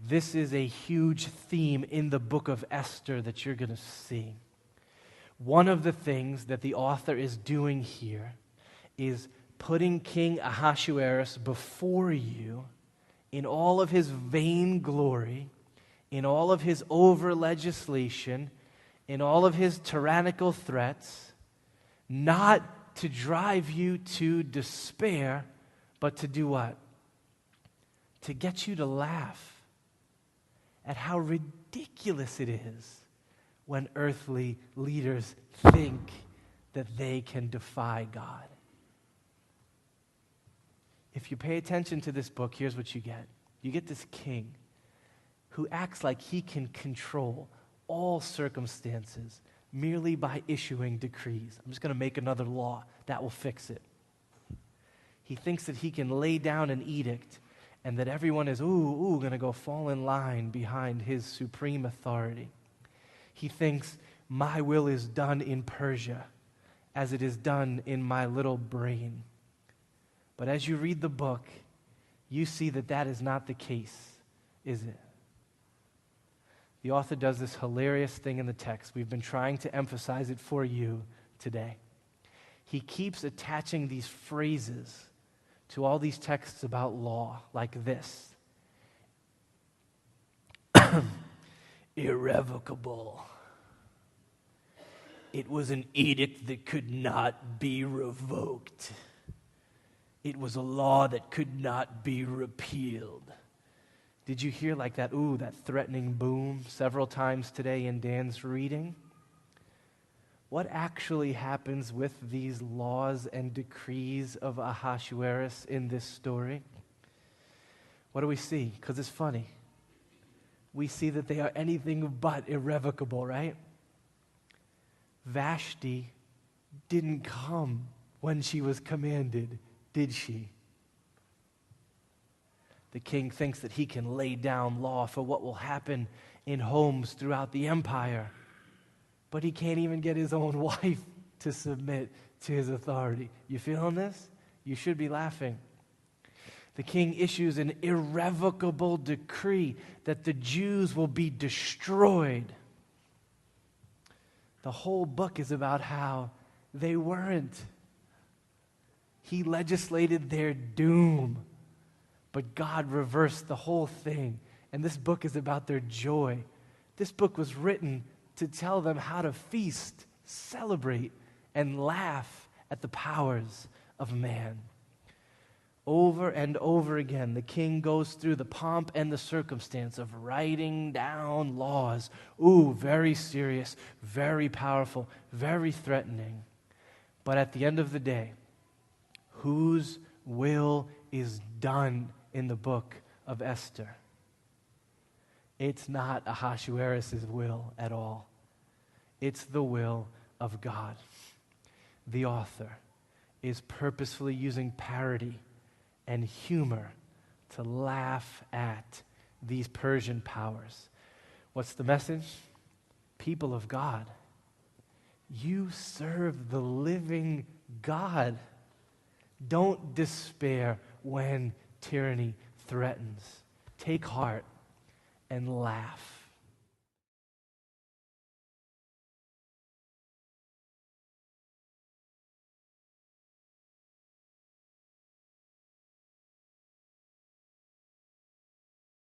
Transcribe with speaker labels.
Speaker 1: This is a huge theme in the book of Esther that you're going to see. One of the things that the author is doing here is putting King Ahasuerus before you in all of his vain glory, in all of his over-legislation, in all of his tyrannical threats, not to drive you to despair, but to do what? To get you to laugh at how ridiculous it is when earthly leaders think that they can defy God. If you pay attention to this book, here's what you get. You get this king who acts like he can control all circumstances merely by issuing decrees. I'm just going to make another law. That will fix it. He thinks that he can lay down an edict and that everyone is, going to go fall in line behind his supreme authority. He thinks, my will is done in Persia as it is done in my little brain. But as you read the book, you see that that is not the case, is it? The author does this hilarious thing in the text. We've been trying to emphasize it for you today. He keeps attaching these phrases to all these texts about law, like this. Irrevocable. It was an edict that could not be revoked. It was a law that could not be repealed. Did you hear like that, that threatening boom several times today in Dan's reading? What actually happens with these laws and decrees of Ahasuerus in this story? What do we see? Because it's funny. We see that they are anything but irrevocable, right? Vashti didn't come when she was commanded, did she? The king thinks that he can lay down law for what will happen in homes throughout the empire, but he can't even get his own wife to submit to his authority. You feeling this? You should be laughing. The king issues an irrevocable decree that the Jews will be destroyed. The whole book is about how they weren't. He legislated their doom, but God reversed the whole thing. And this book is about their joy. This book was written to tell them how to feast, celebrate, and laugh at the powers of man. Over and over again, the king goes through the pomp and the circumstance of writing down laws. Very serious, very powerful, very threatening. But at the end of the day, whose will is done in the book of Esther? It's not Ahasuerus' will at all. It's the will of God. The author is purposefully using parody and humor to laugh at these Persian powers. What's the message? People of God, you serve the living God. Don't despair when tyranny threatens. Take heart and laugh.